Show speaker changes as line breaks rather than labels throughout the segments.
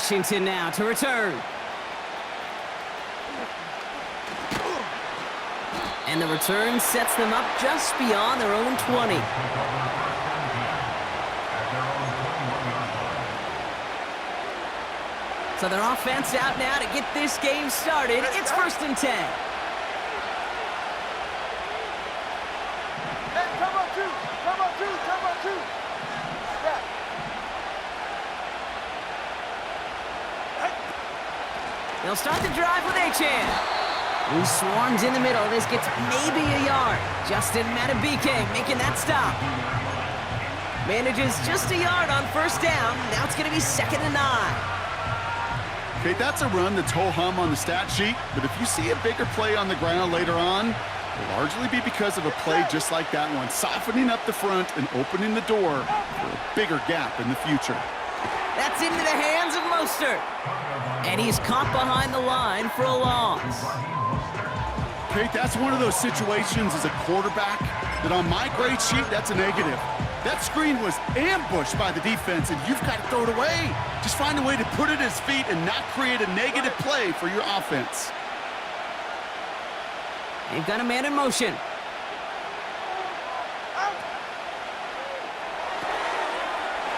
Washington now to return. And the return sets them up just beyond their own 20. So their offense out now to get this game started. It's 1st and 10.
Hey, come on, two. Come on, two. Come on, two. Yeah.
They'll start the drive with H2H Who swarms in the middle. This gets maybe a yard. Justin Matabike making that stop. Manages just a yard on 1st down. Now it's going to be 2nd and 9.
Okay, that's a run that's ho-hum on the stat sheet, but if you see a bigger play on the ground later on, it'll largely be because of a play just like that one, softening up the front and opening the door for a bigger gap in the future.
That's into the hands of Mostert. And he's caught behind the line for a loss.
Okay, that's one of those situations as a quarterback that on my grade sheet, that's a negative. That screen was ambushed by the defense, and you've got to throw it away. Just find a way to put it at his feet and not create a negative play for your offense.
They've got a man in motion.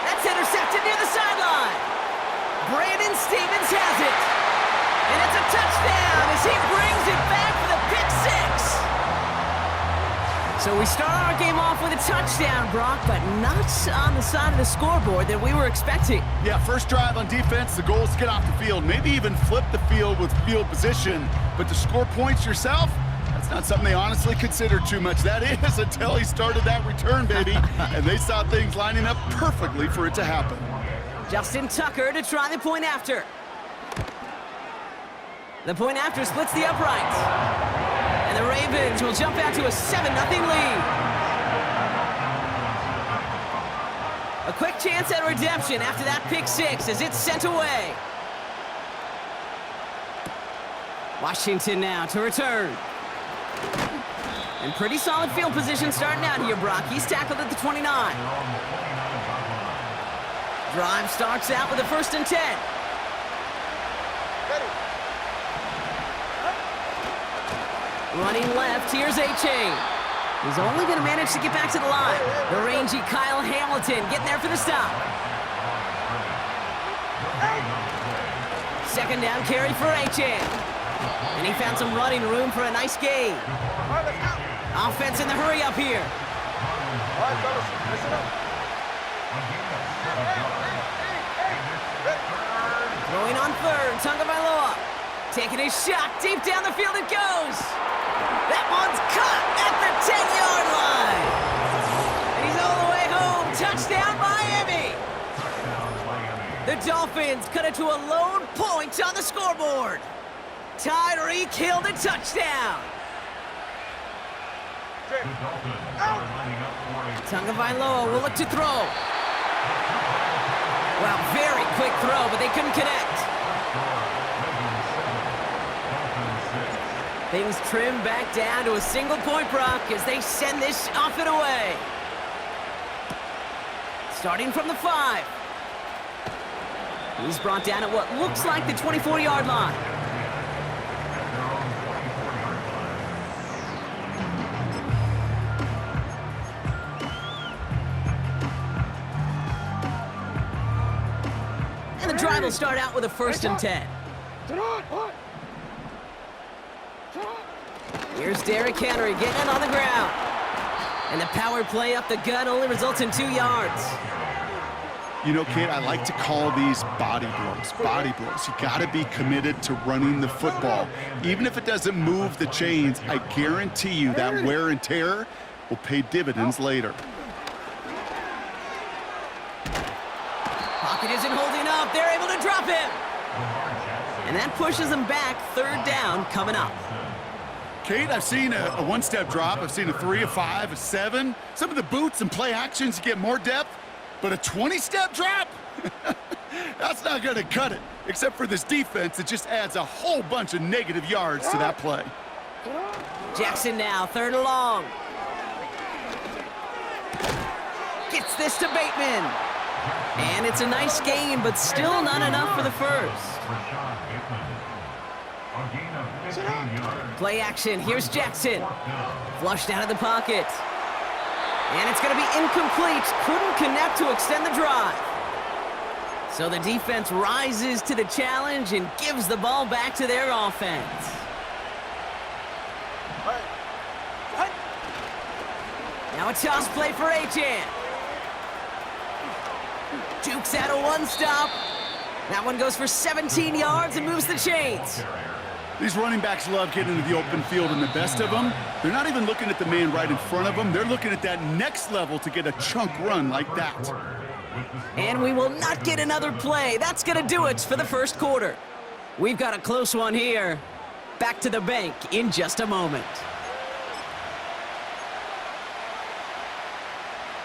That's intercepted near the sideline. Brandon Stevens has it. And it's a touchdown as he brings it back for the pick 6. So we start our game off with a touchdown, Brock, but not on the side of the scoreboard that we were expecting.
Yeah, first drive on defense, the goal is to get off the field, maybe even flip the field with field position. But to score points yourself, that's not something they honestly consider too much. That is until he started that return, baby. And they saw things lining up perfectly for it to happen.
Justin Tucker to try the point after. The point after splits the uprights. And the Ravens will jump out to a 7-0 lead. A quick chance at redemption after that pick 6 as it's sent away. Washington now to return. And pretty solid field position starting out here, Brock. He's tackled at the 29. Drive starts out with a 1st and 10. Running left, here's H2H. He's only going to manage to get back to the line. The rangy Kyle Hamilton getting there for the stop. 2nd down carry for H2H. And he found some running room for a nice gain. Offense in the hurry up here.
All right, fellas, listen up.
Throwing on 3rd, Tagovailoa. Taking his shot, deep down the field it goes. That one's caught at the 10-yard line. And he's all the way home. Touchdown, Miami. The Dolphins cut it to a lone point on the scoreboard. Tyreek Hill the touchdown. Tagovailoa will look to throw. Well, very quick throw, but they couldn't connect. Things trim back down to a single point, Brock, as they send this off and away. Starting from the 5. He's brought down at what looks like the 24-yard line. And the drive will start out with a 1st and 10. Here's Derrick Henry getting it on the ground. And the power play up the gut only results in 2 yards.
You know, kid, I like to call these body blows. Body blows. You got to be committed to running the football. Even if it doesn't move the chains, I guarantee you that wear and tear will pay dividends later.
Pocket isn't holding up. They're able to drop him. And that pushes them back. 3rd down coming up.
Kate, I've seen a one-step drop. I've seen a 3, a 5, a 7. Some of the boots and play actions get more depth, but a 20-step drop? That's not going to cut it, except for this defense that just adds a whole bunch of negative yards to that play.
Jackson now, 3rd and long. Gets this to Bateman. And it's a nice gain, but still not enough for the first. Play action. Here's Jackson. Flushed out of the pocket. And it's going to be incomplete. Couldn't connect to extend the drive. So the defense rises to the challenge and gives the ball back to their offense. Now a toss play for H2H. Jukes out a one-stop. That one goes for 17 yards and moves the chains.
These running backs love getting into the open field, and the best of them, they're not even looking at the man right in front of them. They're looking at that next level to get a chunk run like that.
And we will not get another play. That's going to do it for the first quarter. We've got a close one here. Back to the bank in just a moment.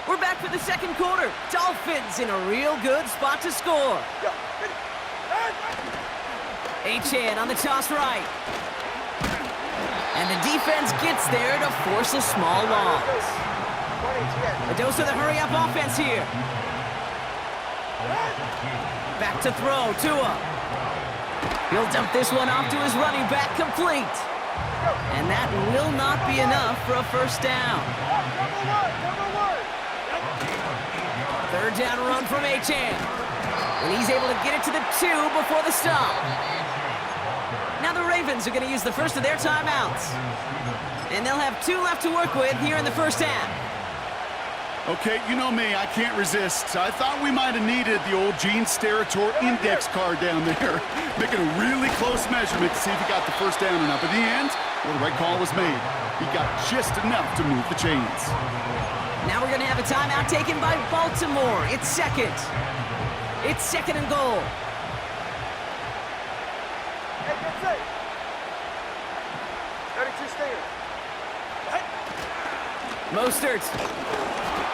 We're back for the second quarter. Dolphins in a real good spot to score. H2H on the toss right. And the defense gets there to force a small loss. A dose of the hurry-up offense here. Back to throw, Tua. He'll dump this one off to his running back, complete. And that will not be enough for a first down. Third down run from H2H. And he's able to get it to the 2 before the stop. Now the Ravens are going to use the first of their timeouts. And they'll have 2 left to work with here in the first half.
Okay, you know me, I can't resist. I thought we might have needed the old Gene Steratore index card down there, making a really close measurement to see if he got the first down or not. But in the end, well, the right call was made. He got just enough to move the chains.
Now we're going to have a timeout taken by Baltimore. It's second. It's second and goal.
Hey, get safe. 32 stayers.
Mostert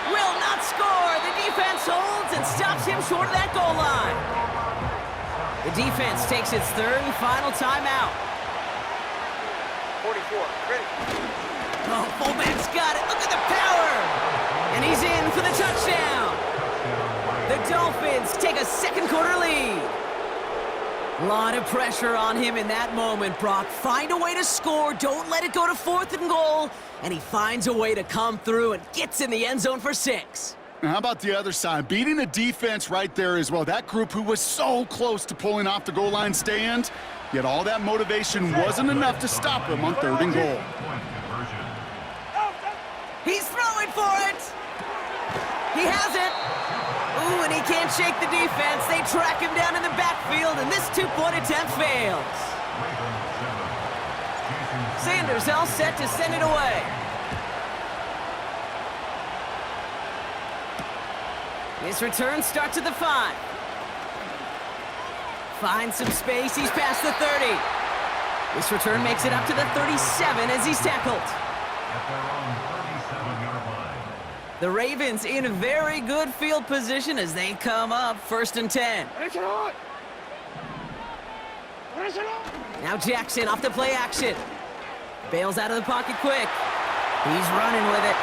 will not score. The defense holds and stops him short of that goal line. The defense takes its third and final timeout.
44, ready.
Oh, fullback's got it. Look at the power. And he's in for the touchdown. The Dolphins take a second quarter lead. A lot of pressure on him in that moment, Brock. Find a way to score. Don't let it go to 4th and goal. And he finds a way to come through and gets in the end zone for 6.
Now, how about the other side? Beating the defense right there as well. That group who was so close to pulling off the goal line stand, yet all that motivation wasn't enough to stop him on 3rd and goal.
He's throwing for it. He has it. Ooh, and he can't shake the defense. They track him down in the backfield, and this 2-point attempt fails. Sanders all set to send it away. His return starts at the 5. Finds some space. He's past the 30. This return makes it up to the 37 as he's tackled. The Ravens in a very good field position as they come up 1st and 10. Now Jackson off the play action. Bails out of the pocket quick. He's running with it.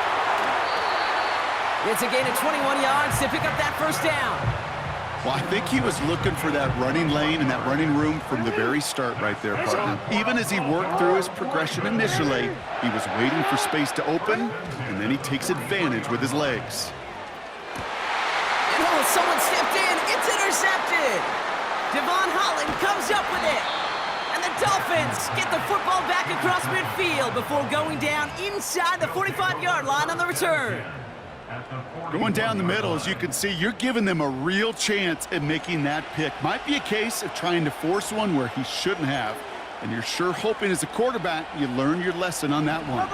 It's a gain of 21 yards to pick up that first down.
Well, I think he was looking for that running lane and that running room from the very start right there, partner. Even as he worked through his progression initially, he was waiting for space to open, and then he takes advantage with his legs.
And oh, someone stepped in. It's intercepted. Devon Holland comes up with it. And the Dolphins get the football back across midfield before going down inside the 45-yard line on the return.
Going down the middle, as you can see, you're giving them a real chance at making that pick. Might be a case of trying to force one where he shouldn't have. And you're sure hoping as a quarterback you learn your lesson on that one.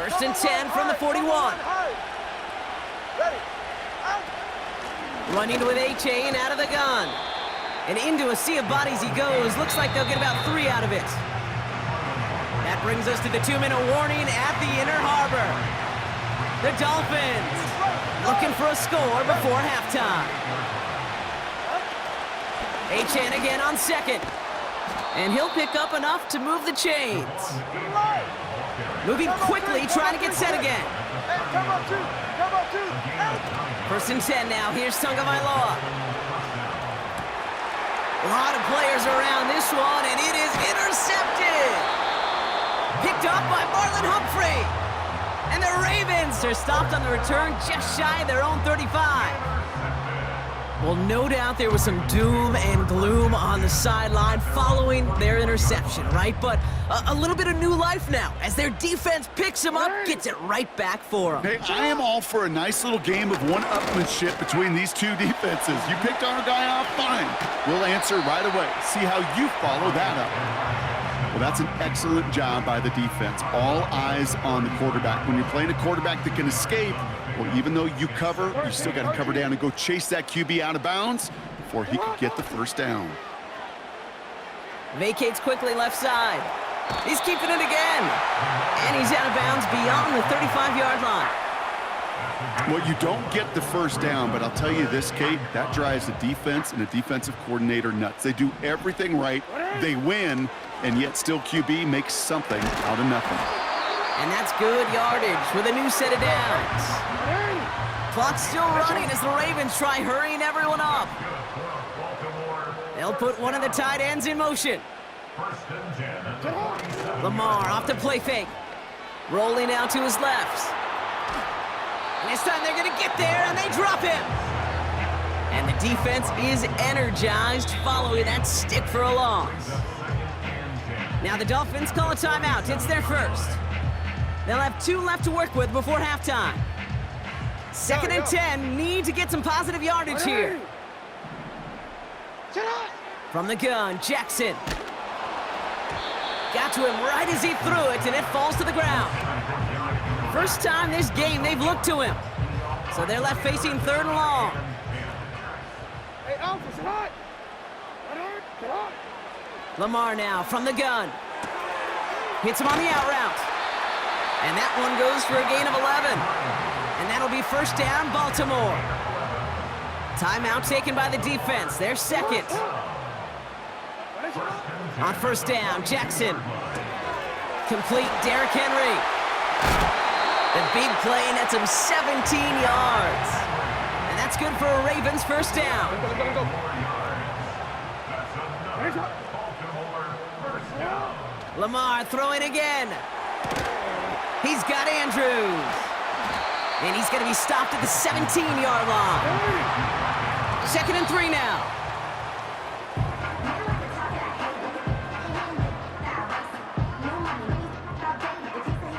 1st and 10 from the 41. Running with H2H and out of the gun. And into a sea of bodies he goes. Looks like they'll get about 3 out of it. That brings us to the 2-minute warning at the inner harbor. The Dolphins looking for a score before halftime. H2H again on second. And he'll pick up enough to move the chains. Moving quickly, trying to get set again.
Come on, two. Come on, two. Out.
1st and 10 now. Here's Tagovailoa. A lot of players around this one, and it is intercepted. Picked off by Marlon Humphrey. And the Ravens are stopped on the return just shy of their own 35. Well, no doubt there was some doom and gloom on the sideline following their interception, right? But a little bit of new life now as their defense picks them up, gets it right back for them.
Hey, I am all for a nice little game of one-upmanship between these two defenses. You picked our guy off, fine. We'll answer right away. See how you follow that up. Well, that's an excellent job by the defense. All eyes on the quarterback. When you're playing a quarterback that can escape, well, even though you cover, you still got to cover down and go chase that QB out of bounds before he could get the first down.
Vacates quickly left side. He's keeping it again. And he's out of bounds beyond the 35-yard line.
Well, you don't get the first down, but I'll tell you this, Kate, that drives the defense and the defensive coordinator nuts. They do everything right. They win, and yet still QB makes something out of nothing.
And that's good yardage with a new set of downs. Clock's still running as the Ravens try hurrying everyone up. They'll put one of the tight ends in motion. Lamar off to play fake. Rolling out to his left. And this time they're going to get there, and they drop him. And the defense is energized following that stick for a loss. Now the Dolphins call a timeout. It's their first. They'll have 2 left to work with before halftime. 2nd and 10, need to get some positive yardage here. From the gun, Jackson. Got to him right as he threw it, and it falls to the ground. First time this game they've looked to him. So they're left facing 3rd and long.
Hey, Alpha, sit hot. Get on.
Lamar now from the gun. Hits him on the out route. And that one goes for a gain of 11. And that'll be 1st down, Baltimore. Timeout taken by the defense. Their second. On 1st down, Jackson. Complete, Derrick Henry. The big play nets him 17 yards. And that's good for a Ravens 1st down. Lamar throwing again. He's got Andrews. And he's going to be stopped at the 17-yard line. 2nd and 3 now.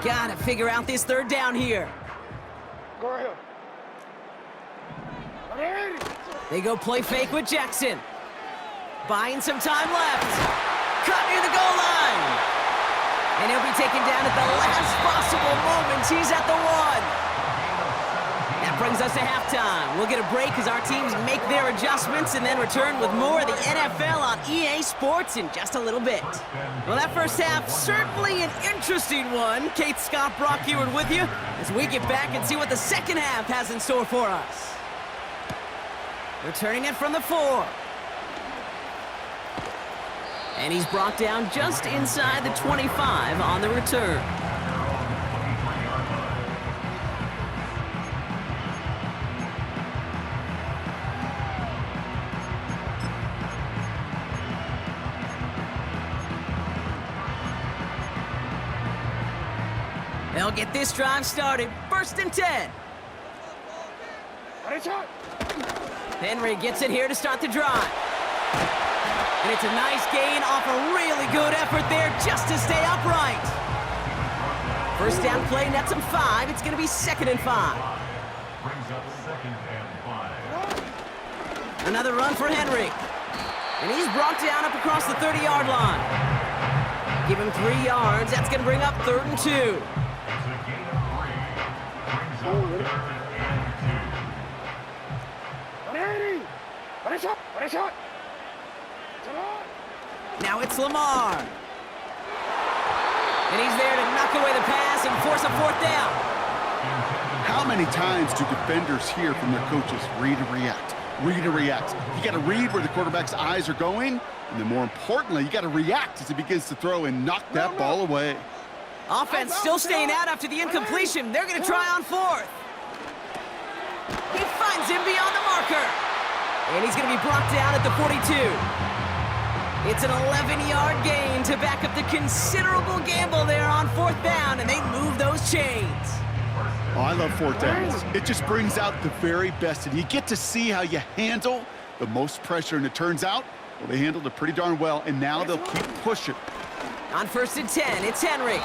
Got to figure out this 3rd down here.
Go ahead.
They go play fake with Jackson. Buying some time left. Cut near the goal line. And he'll be taken down at the last possible moment. He's at the 1. That brings us to halftime. We'll get a break as our teams make their adjustments and then return with more of the NFL on EA Sports in just a little bit. Well, that first half, certainly an interesting one. Kate, Scott, Brock Heward with you as we get back and see what the second half has in store for us. Returning it from the 4. And he's brought down just inside the 25 on the return. They'll get this drive started. 1st and 10. Henry gets it here to start the drive. And it's a nice gain off a really good effort there just to stay upright. 1st down play nets him 5. It's going to be 2nd and 5. Another run for Henry. And he's brought down up across the 30-yard line. Give him 3 yards. That's going to bring up 3rd and 2. Now it's Lamar. And he's there to knock away the pass and force a 4th down.
How many times do defenders hear from their coaches, read and react, read and react? You got to read where the quarterback's eyes are going, and then more importantly, you got to react as he begins to throw and knock that ball away.
Offense still staying out after the incompletion. They're going to try on fourth. He finds him beyond the marker. And he's going to be brought down at the 42. It's an 11-yard gain to back up the considerable gamble there on fourth down, and they move those chains.
Oh, I love fourth downs. It just brings out the very best, and you get to see how you handle the most pressure, and it turns out, well, they handled it pretty darn well, and now they'll keep pushing.
On 1st and 10, it's Henry,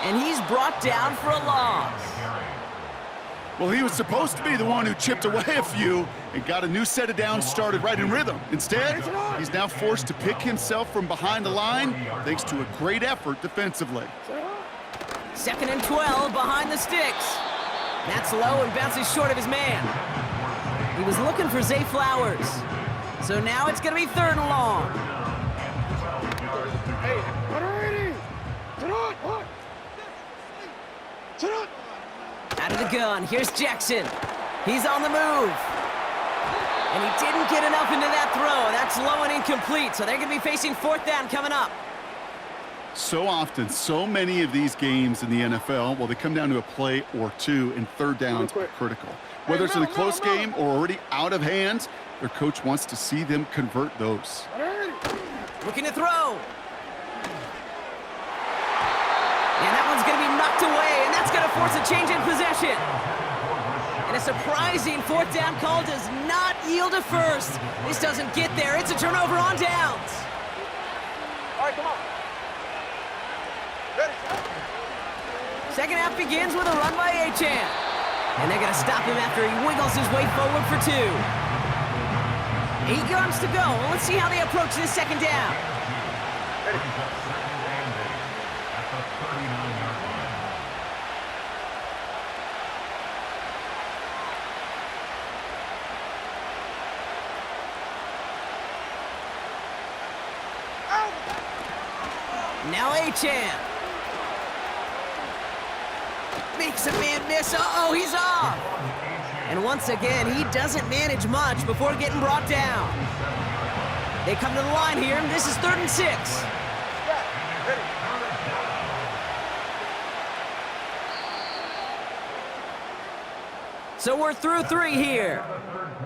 and he's brought down for a loss.
Well, he was supposed to be the one who chipped away a few and got a new set of downs started right in rhythm. Instead, he's now forced to pick himself from behind the line thanks to a great effort defensively.
2nd and 12 behind the sticks. That's low and bounces short of his man. He was looking for Zay Flowers. So now it's going to be 3rd and long.
Hey, what already? Sit on.
Out of the gun, here's Jackson. He's on the move. And he didn't get enough into that throw. That's low and incomplete, so they're going to be facing 4th down coming up.
So often, so many of these games in the NFL, well, they come down to a play or two, and 3rd downs are critical. Whether it's in a close game or already out of hands, their coach wants to see them convert those.
Looking to throw. And that one's going to be knocked away, and that's going to force a change in possession. And a surprising 4th down call does not yield a first. This doesn't get there. It's a turnover on downs.
All right, come on. Ready,
Second half begins with a run by H2H. And they're going to stop him after he wiggles his way forward for 2. 8 yards to go. Let's see how they approach this 2nd down.
Ready.
Now H2H. Makes a man miss. Uh-oh, he's off. And once again, he doesn't manage much before getting brought down. They come to the line here, and this is 3rd and 6.
Ready.
So we're through 3 here.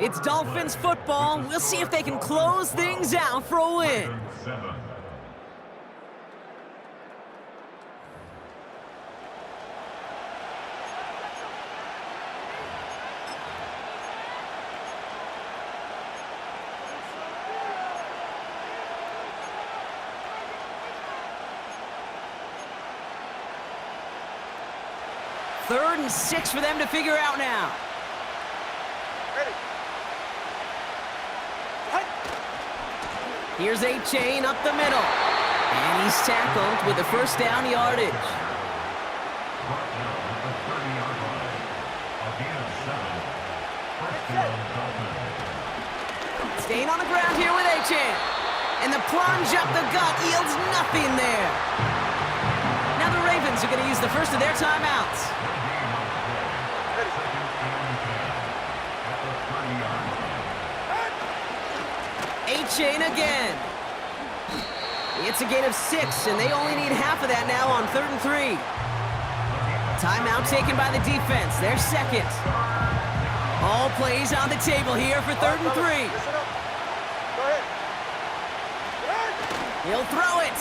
It's Dolphins football. We'll see if they can close things out for a win. Third and 6 for them to figure out now.
Ready.
Here's H2H up the middle. And he's tackled with the 1st down yardage. Staying on the ground here with H2H. And the plunge up the gut yields nothing there. Now the Ravens are going to use the first of their timeouts. H2H again. It's a gain of 6, and they only need half of that now on 3rd and 3. Timeout taken by the defense. Their 2nd. All plays on the table here for 3rd and 3.
Listen up. Go ahead.
He'll throw it.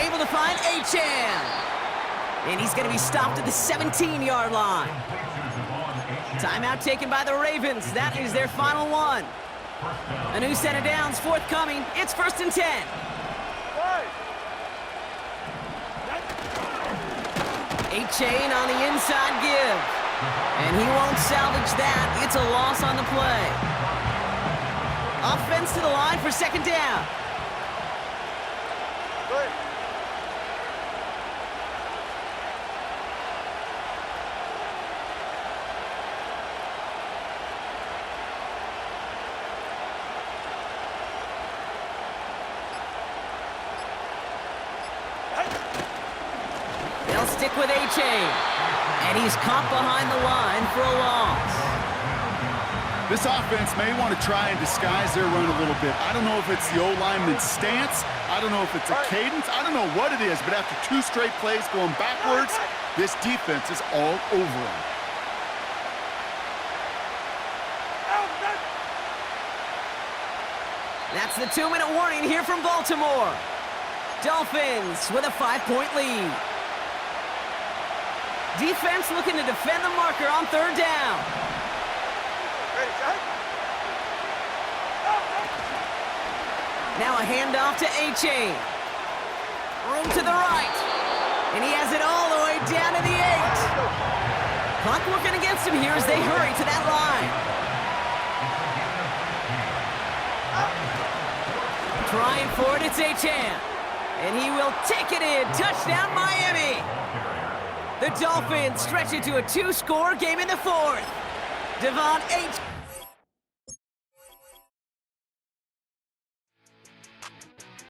Able to find H2H. And he's going to be stopped at the 17-yard line. Timeout taken by the Ravens. That is their final one. A new set of downs forthcoming. It's 1st and 10. H2H on the inside give. And he won't salvage that. It's a loss on the play. Offense to the line for 2nd down.
Go ahead.
They'll stick with H2H. And he's caught behind the line for a loss.
This offense may want to try and disguise their run a little bit. I don't know if it's the O-lineman's stance. I don't know if it's a cadence. I don't know what it is, but after 2 straight plays going backwards, this defense is all over them.
That's the 2-minute warning here from Baltimore. Dolphins with a 5-point lead. Defense looking to defend the marker on 3rd down. Now a handoff to A-Chain. Room to the right. And he has it all the way down to the 8. Clock working against him here as they hurry to that line. Trying for it, it's A-Chan. And he will take it in. Touchdown, Miami. The Dolphins stretch it to a 2-score game in the 4th. Devon H.